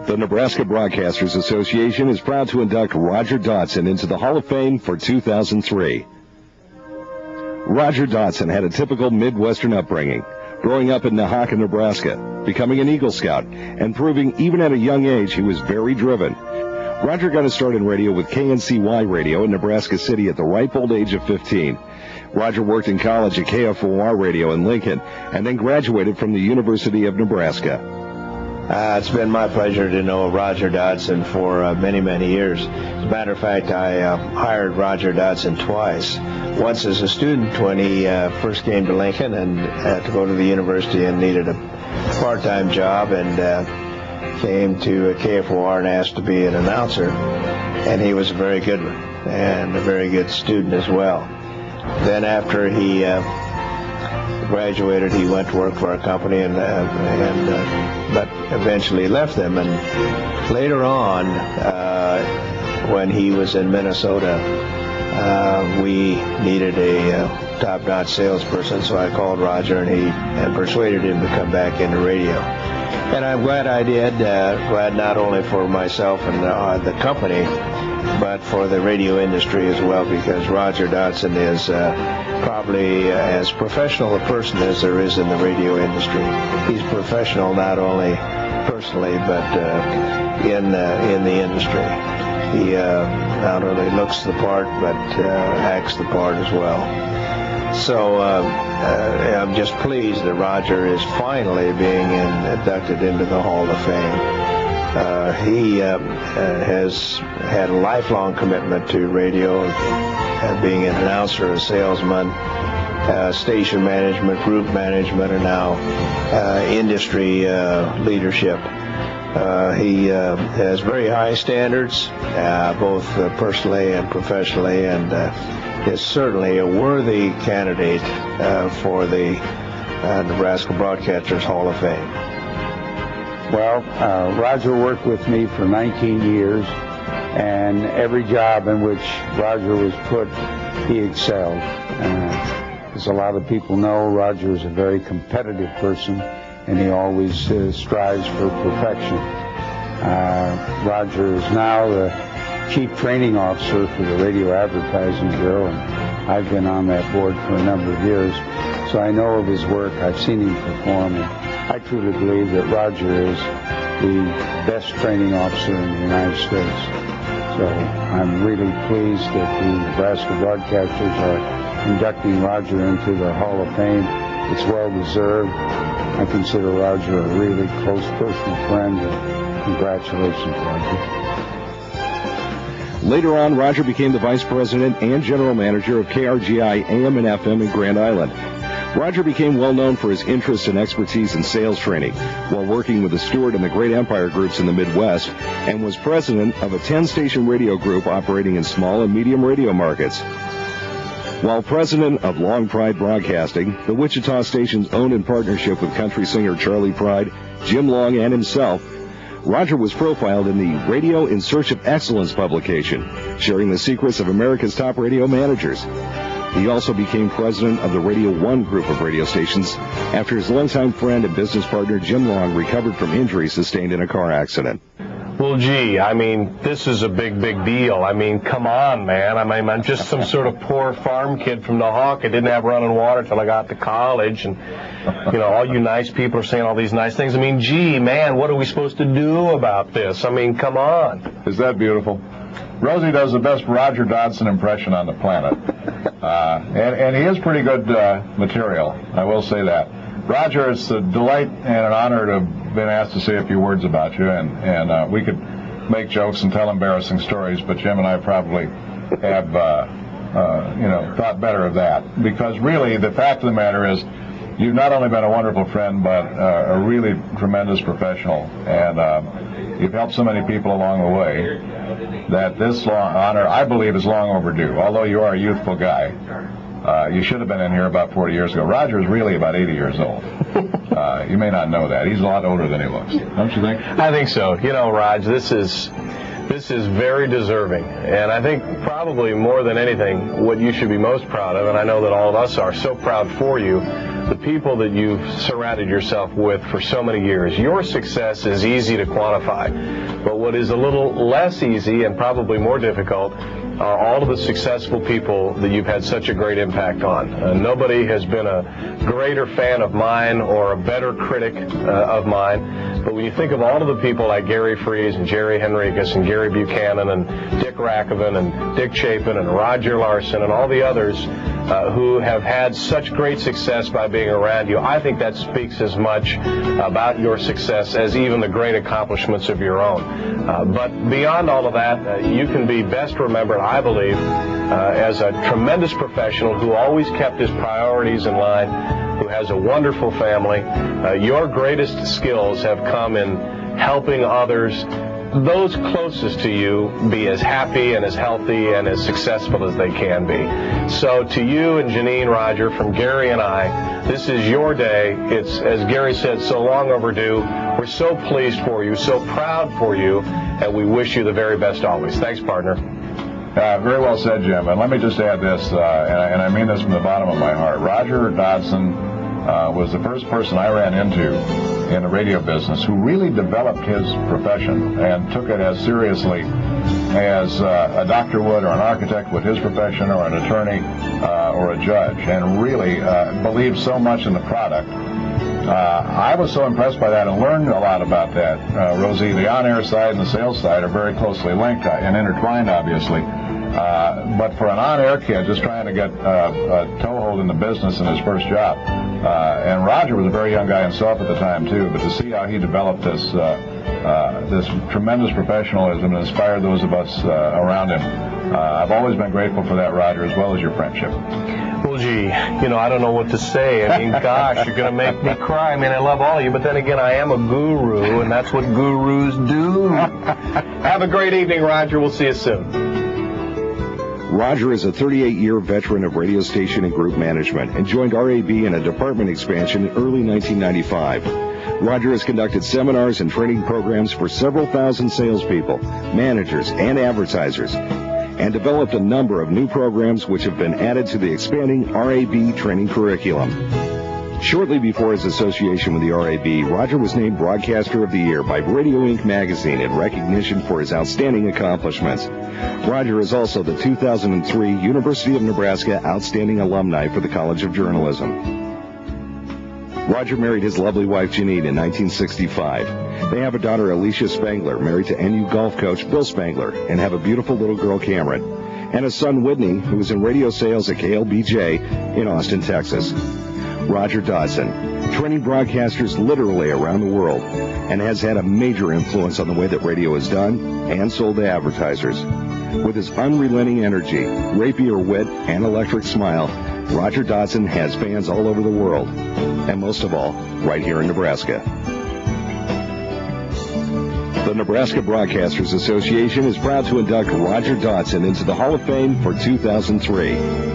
The Nebraska Broadcasters Association is proud to induct Roger Dodson into the Hall of Fame for 2003. Roger Dodson had a typical Midwestern upbringing, growing up in Nehawka, Nebraska, becoming an Eagle Scout, and proving even at a young age he was very driven. Roger got his start in radio with KNCY radio in Nebraska City at the ripe old age of 15. Roger worked in college at KFOR radio in Lincoln and then graduated from the University of Nebraska. It's been my pleasure to know Roger Dodson for many, many years. As a matter of fact, I hired Roger Dodson twice. Once as a student when he first came to Lincoln and had to go to the university and needed a part-time job, and came to KFOR and asked to be an announcer. And he was a very good one and a very good student as well. Then after he graduated, he went to work for a company but eventually left them. And later on, when he was in Minnesota, we needed a top-notch salesperson, so I called Roger and persuaded him to come back into radio. And I'm glad I did, glad not only for myself and the company, but for the radio industry as well, because Roger Dodson is probably as professional a person as there is in the radio industry. He's professional not only personally, but in the industry. He not only looks the part, but acts the part as well. So I'm just pleased that Roger is finally being inducted into the Hall of Fame. He has had a lifelong commitment to radio, being an announcer, a salesman, station management, group management, and now industry leadership. He has very high standards, both personally and professionally, and is certainly a worthy candidate for the Nebraska Broadcasters Hall of Fame. Well, Roger worked with me for 19 years, and every job in which Roger was put, he excelled. As a lot of people know, Roger is a very competitive person, and he always strives for perfection. Roger is now the Chief Training Officer for the Radio Advertising Bureau, and I've been on that board for a number of years, so I know of his work. I've seen him perform, and I truly believe that Roger is the best training officer in the United States. So I'm really pleased that the Nebraska Broadcasters are inducting Roger into the Hall of Fame. It's well deserved. I consider Roger a really close personal friend, and congratulations, Roger. Later on, Roger became the Vice President and General Manager of KRGI AM and FM in Grand Island. Roger became well known for his interest and expertise in sales training while working with the Stuart and the Great Empire groups in the Midwest, and was president of a 10-station radio group operating in small and medium radio markets. While president of Long Pride Broadcasting, the Wichita station's owned in partnership with country singer Charlie Pride, Jim Long, and himself, Roger was profiled in the Radio in Search of Excellence publication, sharing the secrets of America's top radio managers. He also became president of the Radio 1 group of radio stations after his longtime friend and business partner Jim Long recovered from injuries sustained in a car accident. Well, gee, I mean, this is a big, big deal. I mean, come on, man. I mean, I'm just some sort of poor farm kid from Nehawka. Didn't have running water till I got to college. And, you know, all you nice people are saying all these nice things. I mean, gee, man, what are we supposed to do about this? I mean, come on. Is that beautiful? Rosie does the best Roger Dodson impression on the planet. And he is pretty good material, I will say that. Roger, it's a delight and an honor to have been asked to say a few words about you, and we could make jokes and tell embarrassing stories, but Jim and I probably have, thought better of that, because really the fact of the matter is you've not only been a wonderful friend, but a really tremendous professional, and you've helped so many people along the way that this honor, I believe, is long overdue. Although you are a youthful guy, you should have been in here about 40 years ago. Roger is really about 80 years old. You may not know that. He's a lot older than he looks. Don't you think? I think so. You know, Raj, this is very deserving. And I think probably more than anything, what you should be most proud of, and I know that all of us are so proud for you, the people that you've surrounded yourself with for so many years. Your success is easy to quantify, but what is a little less easy and probably more difficult are all of the successful people that you've had such a great impact on. Nobody has been a greater fan of mine or a better critic of mine, but when you think of all of the people like Gary Freese and Jerry Henriquez and Gary Buchanan and Dick Rackovan and Dick Chapin and Roger Larson and all the others who have had such great success by being around you, I think that speaks as much about your success as even the great accomplishments of your own. But beyond all of that, you can be best remembered, I believe, as a tremendous professional who always kept his priorities in line, who has a wonderful family. Your greatest skills have come in helping others, those closest to you, be as happy and as healthy and as successful as they can be. So to you and Janine, Roger, from Gary and I, this is your day. It's, as Gary said, so long overdue. We're so pleased for you, so proud for you, and we wish you the very best always. Thanks, partner. Very well said, Jim. And let me just add this, and I mean this from the bottom of my heart. Roger Dodson was the first person I ran into in the radio business who really developed his profession and took it as seriously as a doctor would or an architect would his profession or an attorney or a judge, and really believed so much in the product. I was so impressed by that and learned a lot about that. Rosie, the on-air side and the sales side are very closely linked and intertwined, obviously. But for an on-air kid just trying to get a toehold in the business in his first job, and Roger was a very young guy himself at the time too, but to see how he developed this this tremendous professionalism and inspired those of us around him, I've always been grateful for that, Roger, as well as your friendship. Well, gee, I don't know what to say. I mean, gosh, you're going to make me cry. I mean, I love all of you, but then again, I am a guru, and that's what gurus do. Have a great evening, Roger. We'll see you soon. Roger is a 38-year veteran of radio station and group management and joined RAB in a department expansion in early 1995. Roger has conducted seminars and training programs for several thousand salespeople, managers, and advertisers, and developed a number of new programs which have been added to the expanding RAB training curriculum. Shortly before his association with the RAB, Roger was named Broadcaster of the Year by Radio Inc. magazine in recognition for his outstanding accomplishments. Roger is also the 2003 University of Nebraska Outstanding Alumni for the College of Journalism. Roger married his lovely wife Janine in 1965. They have a daughter, Alicia Spangler, married to NU golf coach Bill Spangler, and have a beautiful little girl, Cameron, and a son, Whitney, who is in radio sales at KLBJ in Austin, Texas. Roger Dodson, training broadcasters literally around the world, and has had a major influence on the way that radio is done and sold to advertisers. With his unrelenting energy, rapier wit, and electric smile, Roger Dodson has fans all over the world, and most of all, right here in Nebraska. The Nebraska Broadcasters Association is proud to induct Roger Dodson into the Hall of Fame for 2003.